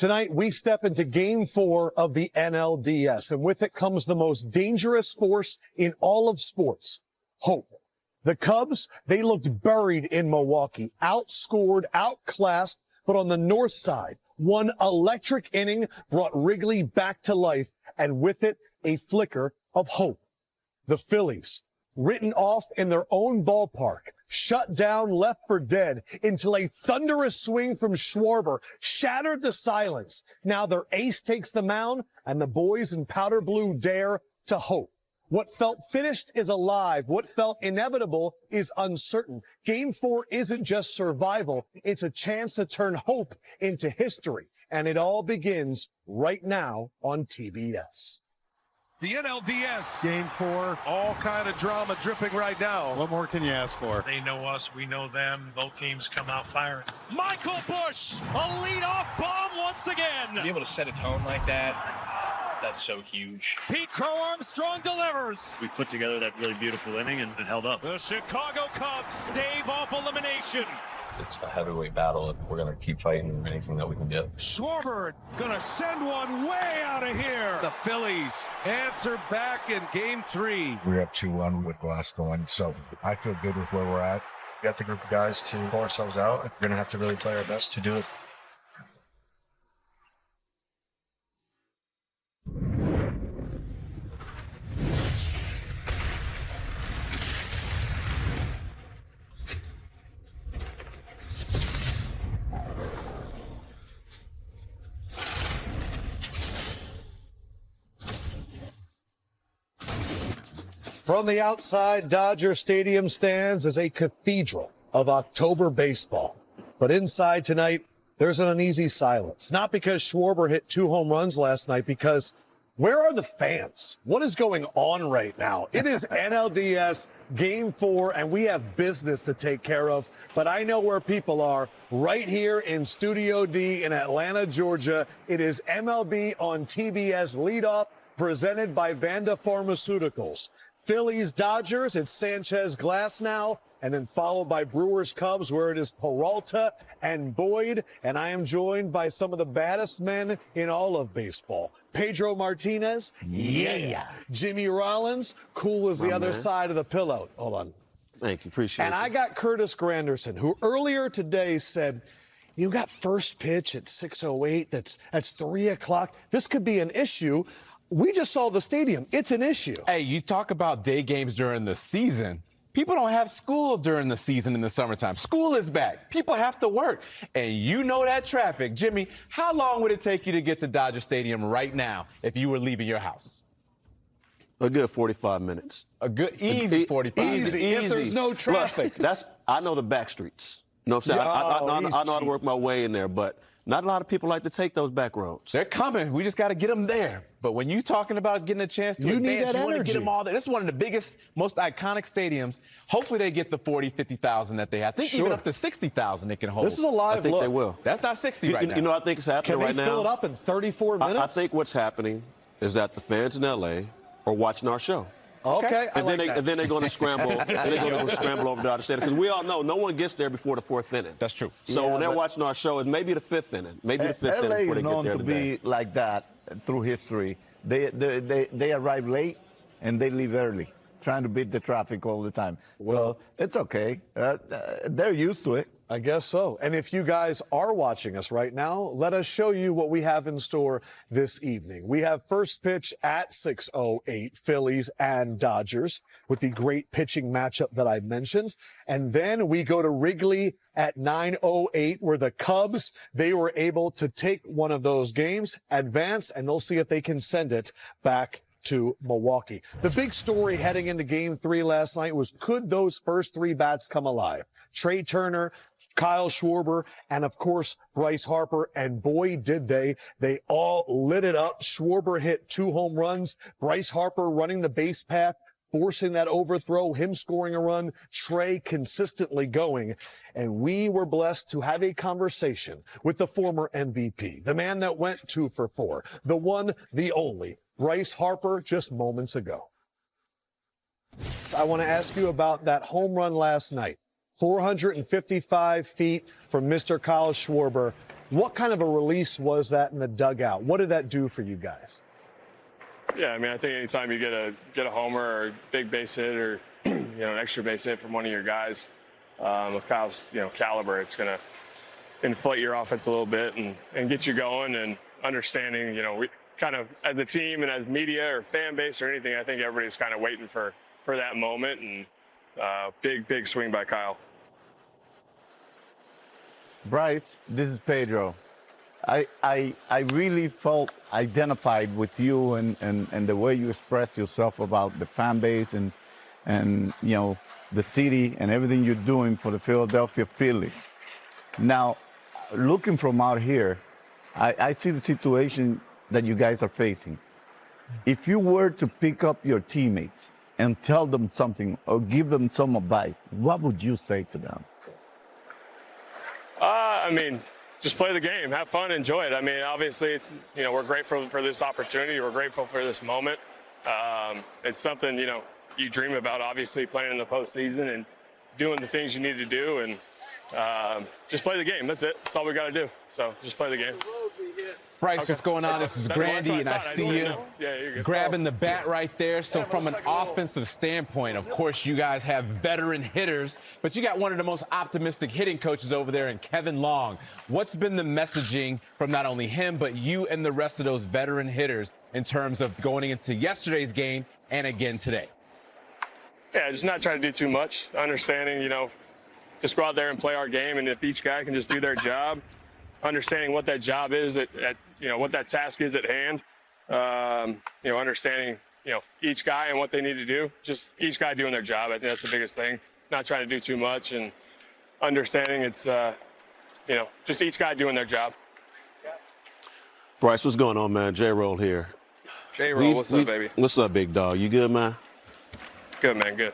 Tonight, we step into Game 4 of the NLDS, and with it comes the most dangerous force in all of sports, hope. The Cubs, they looked buried in Milwaukee, outscored, outclassed, but on the north side, one electric inning brought Wrigley back to life, and with it, a flicker of hope. The Phillies, written off in their own ballpark, shut down, left for dead, until a thunderous swing from Schwarber shattered the silence. Now their ace takes the mound, and the boys in powder blue dare to hope. What felt finished is alive. What felt inevitable is uncertain. Game 4 isn't just survival. It's a chance to turn hope into history. And it all begins right now on TBS. The NLDS, Game 4, all kind of drama dripping right now. What more can you ask for? They know us, we know them. Both teams come out firing. Michael Busch, a leadoff bomb once again. To be able to set a tone like that, that's so huge. Pete Crow Armstrong delivers. We put together that really beautiful inning and it held up. The Chicago Cubs stave off elimination. It's a heavyweight battle, and we're going to keep fighting anything that we can get. Schwarber going to send one way out of here. The Phillies answer back in Game 3. We're up 2-1 with glass going, so I feel good with where we're at. We got the group of guys to pull ourselves out. We're going to have to really play our best to do it. From the outside, Dodger Stadium stands as a cathedral of October baseball. But inside tonight, there's an uneasy silence. Not because Schwarber hit 2 home runs last night, because where are the fans? What is going on right now? It is NLDS Game 4, and we have business to take care of. But I know where people are, right here in Studio D in Atlanta, Georgia. It is MLB on TBS leadoff, presented by Vanda Pharmaceuticals. Phillies, Dodgers, it's Sanchez Glass now, and then followed by Brewers, Cubs, where it is Peralta and Boyd. And I am joined by some of the baddest men in all of baseball. Pedro Martinez. Yeah. Jimmy Rollins, cool as the other side of the pillow. Hold on. Thank you, appreciate it. And I got Curtis Granderson, who earlier today said, you got first pitch at 6:08, that's 3 o'clock. This could be an issue. We just saw the stadium. It's an issue. Hey, you talk about day games during the season. People don't have school during the season in the summertime. School is back. People have to work. And you know that traffic. Jimmy, how long would it take you to get to Dodger Stadium right now if you were leaving your house? A good 45 minutes. A good, easy 45 minutes. Easy, if there's no traffic. Look, I know the back streets. You know what I'm saying? I know how to work my way in there, but not a lot of people like to take those back roads. They're coming. We just got to get them there. But when you're talking about getting a chance to advance, you want to get them all there. This is one of the biggest, most iconic stadiums. Hopefully they get the 40, 50,000 that they have. I think even up to 60,000 they can hold. This is a live I think look. They will. That's not 60 right now. You know, I think it's happening right now. Can they fill it up in 34 minutes? I think what's happening is that the fans in L.A. are watching our show. Okay, and then they're going to scramble. Over Dodger Stadium, because we all know no one gets there before the 4th inning. That's true. So when they're watching our show, it's maybe the 5th inning, maybe the 5th inning before they get there. LA is known to be like that through history. They arrive late and they leave early, trying to beat the traffic all the time. Well, it's okay. They're used to it. I guess so. And if you guys are watching us right now, let us show you what we have in store this evening. We have first pitch at 6:08, Phillies and Dodgers, with the great pitching matchup that I mentioned. And then we go to Wrigley at 9:08, where the Cubs, they were able to take one of those games, advance, and they'll see if they can send it back to Milwaukee. The big story heading into Game 3 last night was, could those first 3 bats come alive? Trea Turner, Kyle Schwarber, and of course, Bryce Harper, and boy, did they. They all lit it up. Schwarber hit 2 home runs. Bryce Harper running the base path, forcing that overthrow, him scoring a run, Trea consistently going. And we were blessed to have a conversation with the former MVP, the man that went 2 for 4, the one, the only, Bryce Harper, just moments ago. I want to ask you about that home run last night. 455 feet from Mr. Kyle Schwarber. What kind of a release was that in the dugout? What did that do for you guys? Yeah, I mean, I think anytime you get a homer or a big base hit or an extra base hit from one of your guys of Kyle's caliber, it's going to inflate your offense a little bit and get you going and understanding. We kind of as a team and as media or fan base or anything, I think everybody's kind of waiting for that moment, and big swing by Kyle. Bryce, this is Pedro. I really felt identified with you and the way you express yourself about the fan base and the city and everything you're doing for the Philadelphia Phillies. Now, looking from out here, I see the situation that you guys are facing. If you were to pick up your teammates and tell them something or give them some advice, what would you say to them? I mean, just play the game, have fun, enjoy it. I mean, obviously, it's we're grateful for this opportunity. We're grateful for this moment. It's something you dream about. Obviously, playing in the postseason and doing the things you need to do, and just play the game. That's it. That's all we got to do. So just play the game. Bryce, what's going on? This is Grandy, and I see you grabbing the bat right there. So from an offensive standpoint, of course, you guys have veteran hitters, but you got one of the most optimistic hitting coaches over there in Kevin Long. What's been the messaging from not only him, but you and the rest of those veteran hitters in terms of going into yesterday's game and again today? Yeah, just not trying to do too much. Understanding, just go out there and play our game, and if each guy can just do their job, understanding what that job is, what that task is at hand, understanding, each guy and what they need to do, just each guy doing their job. I think that's the biggest thing. Not trying to do too much and understanding it's, just each guy doing their job. Bryce, what's going on, man? J-Roll here. J-Roll, what's up, baby? What's up, big dog? You good, man? Good, man, good.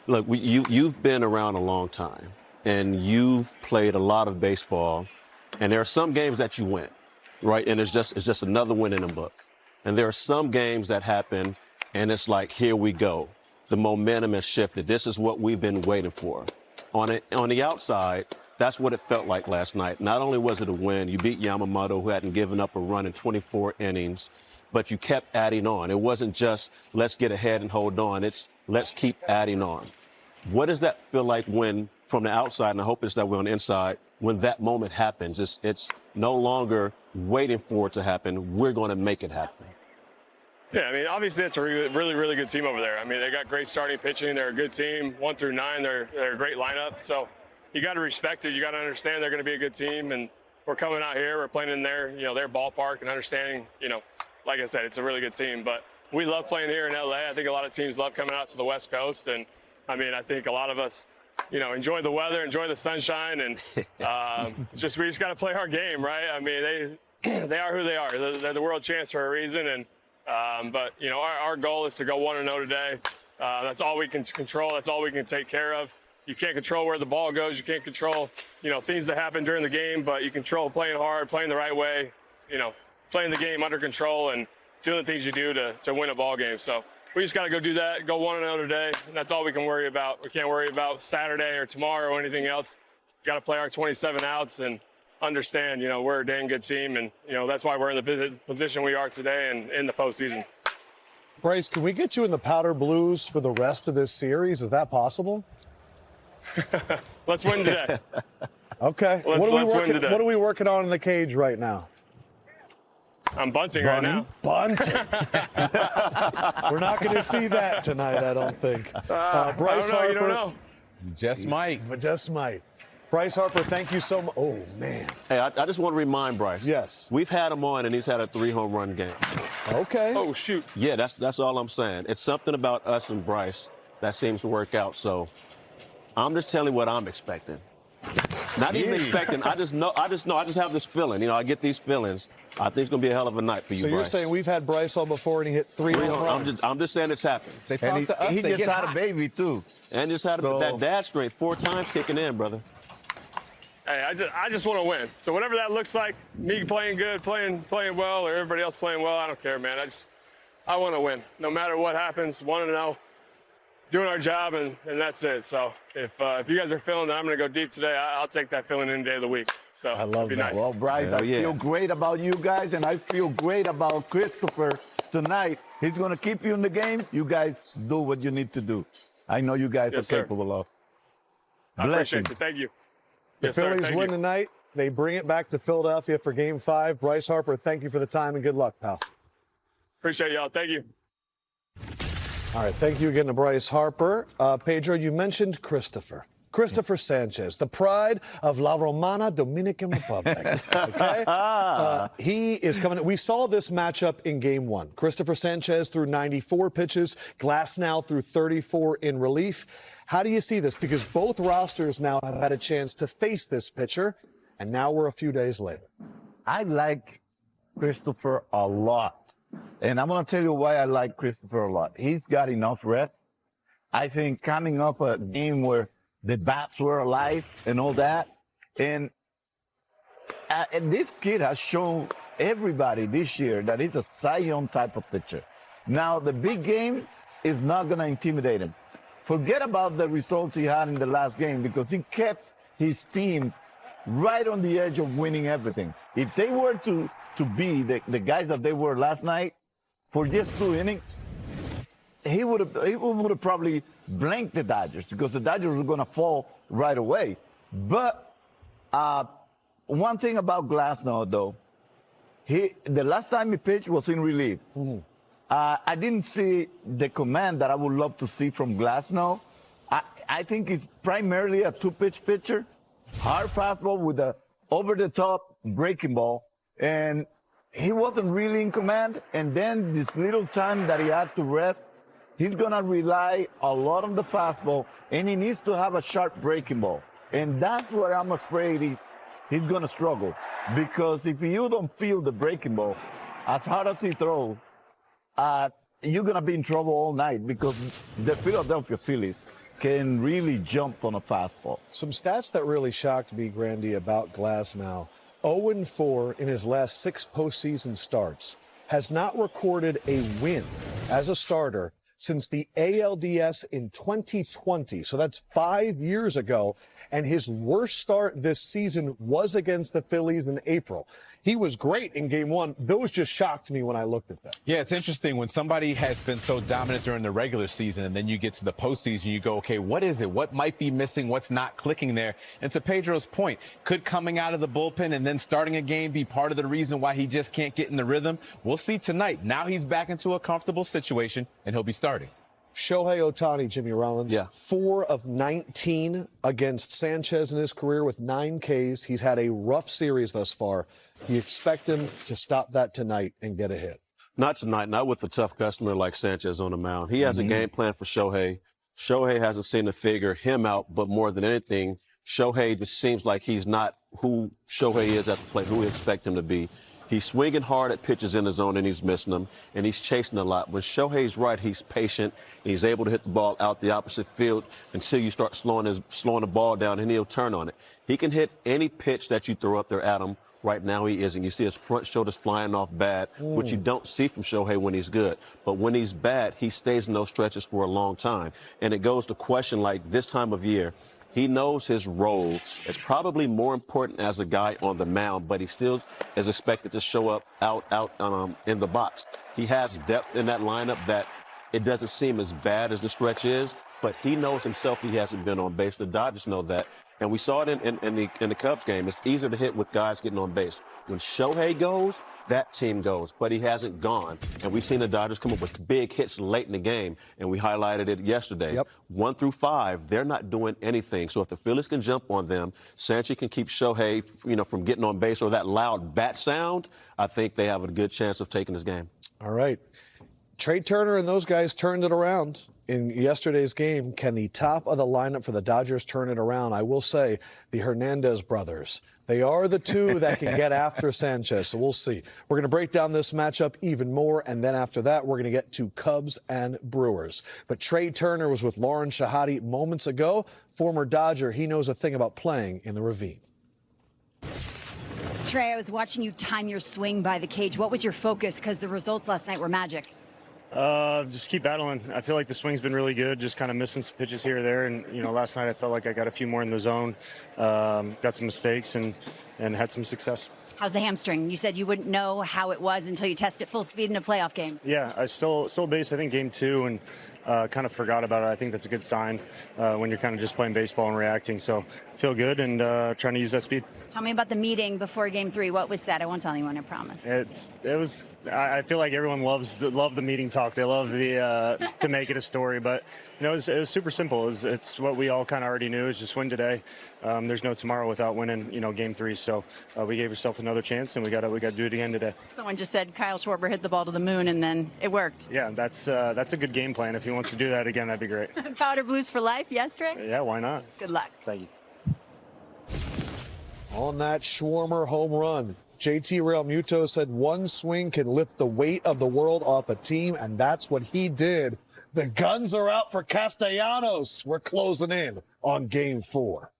Look, you've been around a long time, and you've played a lot of baseball, and there are some games that you win, right? And it's just another win in the book. And there are some games that happen, and it's like, here we go. The momentum has shifted. This is what we've been waiting for. On the outside, that's what it felt like last night. Not only was it a win, you beat Yamamoto, who hadn't given up a run in 24 innings, but you kept adding on. It wasn't just, let's get ahead and hold on. It's, let's keep adding on. What does that feel like when, from the outside, and I hope it's that way on the inside, when that moment happens? It's no longer waiting for it to happen. We're going to make it happen. Yeah, I mean, obviously it's a really good team over there. I mean, they got great starting pitching. They're a good team, 1 through 9. They're a great lineup. So you got to respect it. You got to understand they're going to be a good team. And we're coming out here. We're playing in their ballpark and understanding, like I said, it's a really good team. But we love playing here in LA. I think a lot of teams love coming out to the West Coast. And I mean, I think a lot of us, enjoy the weather, enjoy the sunshine, and we just got to play our game, right? I mean, they are who they are. They're the world champs for a reason, and but our goal is to go 1-0 today. That's all we can control. That's all we can take care of. You can't control where the ball goes. You can't control things that happen during the game, but you control playing hard, playing the right way, playing the game under control, and doing the things you do to win a ball game. So we just got to go do that, go 1-0 today, and that's all we can worry about. We can't worry about Saturday or tomorrow or anything else. Got to play our 27 outs and understand, we're a dang good team, and, that's why we're in the position we are today and in the postseason. Bryce, can we get you in the powder blues for the rest of this series? Is that possible? Let's win today. Okay. What are we working on in the cage right now? I'm bunting right now. Bunting. We're not going to see that tonight, I don't think. Bryce Harper. You don't know. Just might. But just might. Bryce Harper, thank you so much. Oh, man. Hey, I just want to remind Bryce. Yes. We've had him on, and he's had a 3-home run game. Okay. Oh, shoot. Yeah, that's all I'm saying. It's something about us and Bryce that seems to work out. So I'm just telling you what I'm expecting. Not even expecting. I just have this feeling. I get these feelings. I think it's going to be a hell of a night for you, So you're Bryce. saying we've had Bryce on before and he hit 3 home runs. I'm just saying it's happened. They talk to us. He just had a baby, too. And just had that dad strength 4 times kicking in, brother. Hey, I just want to win. So whatever that looks like, me playing good, playing well, or everybody else playing well, I don't care, man. I want to win. No matter what happens, 1-0. doing our job, and that's it. So if you guys are feeling that I'm going to go deep today, I'll take that feeling any day of the week. So I love that. Nice. Well, Bryce, I feel great about you guys, and I feel great about Christopher tonight. He's going to keep you in the game. You guys do what you need to do. I know you guys are capable of. I appreciate it. Thank you. The Phillies win tonight. They bring it back to Philadelphia for Game 5. Bryce Harper, thank you for the time and good luck, pal. Appreciate y'all. Thank you. All right, thank you again to Bryce Harper. Pedro, you mentioned Christopher Sanchez, the pride of La Romana Dominican Republic. Okay? He is coming. We saw this matchup in Game 1. Christopher Sanchez threw 94 pitches, Glasnow threw 34 in relief. How do you see this? Because both rosters now have had a chance to face this pitcher, and now we're a few days later. I like Christopher a lot. And I'm going to tell you why I like Christopher a lot. He's got enough rest. I think coming off a game where the bats were alive and all that. And this kid has shown everybody this year that he's a Cy Young type of pitcher. Now, the big game is not going to intimidate him. Forget about the results he had in the last game because he kept his team right on the edge of winning everything. If they were to be the guys that they were last night for just 2 innings, he would have probably blanked the Dodgers because the Dodgers were going to fall right away. But one thing about Glasnow, though, the last time he pitched was in relief. Mm-hmm. I didn't see the command that I would love to see from Glasnow. I think he's primarily a 2-pitch pitcher, hard fastball with a over-the-top breaking ball. And he wasn't really in command. And then this little time that he had to rest, he's going to rely a lot on the fastball, and he needs to have a sharp breaking ball. And that's where I'm afraid he's going to struggle. Because if you don't feel the breaking ball, as hard as he throws, you're going to be in trouble all night because the Philadelphia Phillies can really jump on a fastball. Some stats that really shocked me, Grandy, about Glasnow. 0-4 in his last 6 postseason starts. Has not recorded a win as a starter since the ALDS in 2020. So that's 5 years ago. And his worst start this season was against the Phillies in April. He was great in Game 1. Those just shocked me when I looked at them. Yeah, it's interesting when somebody has been so dominant during the regular season and then you get to the postseason, you go, okay, what is it? What might be missing? What's not clicking there? And to Pedro's point, could coming out of the bullpen and then starting a game be part of the reason why he just can't get in the rhythm? We'll see tonight. Now he's back into a comfortable situation and he'll be starting. Shohei Ohtani, Jimmy Rollins, 4 of 19 against Sanchez in his career with 9 Ks. He's had a rough series thus far. You expect him to stop that tonight and get a hit? Not tonight, not with a tough customer like Sanchez on the mound. He has a game plan for Shohei. Shohei hasn't seemed to figure him out, but more than anything, Shohei just seems like he's not who Shohei is at the plate, who we expect him to be. He's swinging hard at pitches in the zone, and he's missing them, and he's chasing a lot. When Shohei's right, he's patient, and he's able to hit the ball out the opposite field until you start slowing the ball down, and he'll turn on it. He can hit any pitch that you throw up there at him. Right now he isn't. You see his front shoulders flying off bad, which you don't see from Shohei when he's good. But when he's bad, he stays in those stretches for a long time. And it goes to question like this time of year, he knows his role is probably more important as a guy on the mound, but he still is expected to show up out in the box. He has depth in that lineup that it doesn't seem as bad as the stretch is, but he knows himself he hasn't been on base. The Dodgers know that. And we saw it in the Cubs game. It's easier to hit with guys getting on base. When Shohei goes, that team goes, but he hasn't gone. And we've seen the Dodgers come up with big hits late in the game, and we highlighted it yesterday. 1 through 5, they're not doing anything. So if the Phillies can jump on them, Sanchez can keep Shohei, from getting on base or that loud bat sound, I think they have a good chance of taking this game. All right. Trea Turner and those guys turned it around in yesterday's game. Can the top of the lineup for the Dodgers turn it around? I will say the Hernandez brothers, they are the 2 that can get after Sanchez, so we'll see. We're going to break down this matchup even more, and then after that, we're going to get to Cubs and Brewers. But Trea Turner was with Lauren Shahadi moments ago. Former Dodger, he knows a thing about playing in the ravine. Trea, I was watching you time your swing by the cage. What was your focus? Because the results last night were magic. Just keep battling. I feel like the swing's been really good, just kind of missing some pitches here or there. And, last night I felt like I got a few more in the zone, got some mistakes and had some success. How's the hamstring? You said you wouldn't know how it was until you test it full speed in a playoff game. Yeah, I stole base, I think, game 2, and kind of forgot about it. I think that's a good sign when you're kind of just playing baseball and reacting. So feel good and trying to use that speed. Tell me about the meeting before game 3. What was said? I won't tell anyone, I promise. I feel like everyone loves the meeting talk. They love the to make it a story, but it was super simple. It's what we all kind of already knew, is just win today. There's no tomorrow without winning, game 3. So we gave ourselves another chance, and we got to do it again today. Someone just said Kyle Schwarber hit the ball to the moon, and then it worked. Yeah, that's a good game plan. If he wants to do that again, that'd be great. Powder Blues for life, yes, Trey? Yeah, why not? Good luck. Thank you. On that Schwarber home run, JT Realmuto said one swing can lift the weight of the world off a team, and that's what he did. The guns are out for Castellanos. We're closing in on game 4.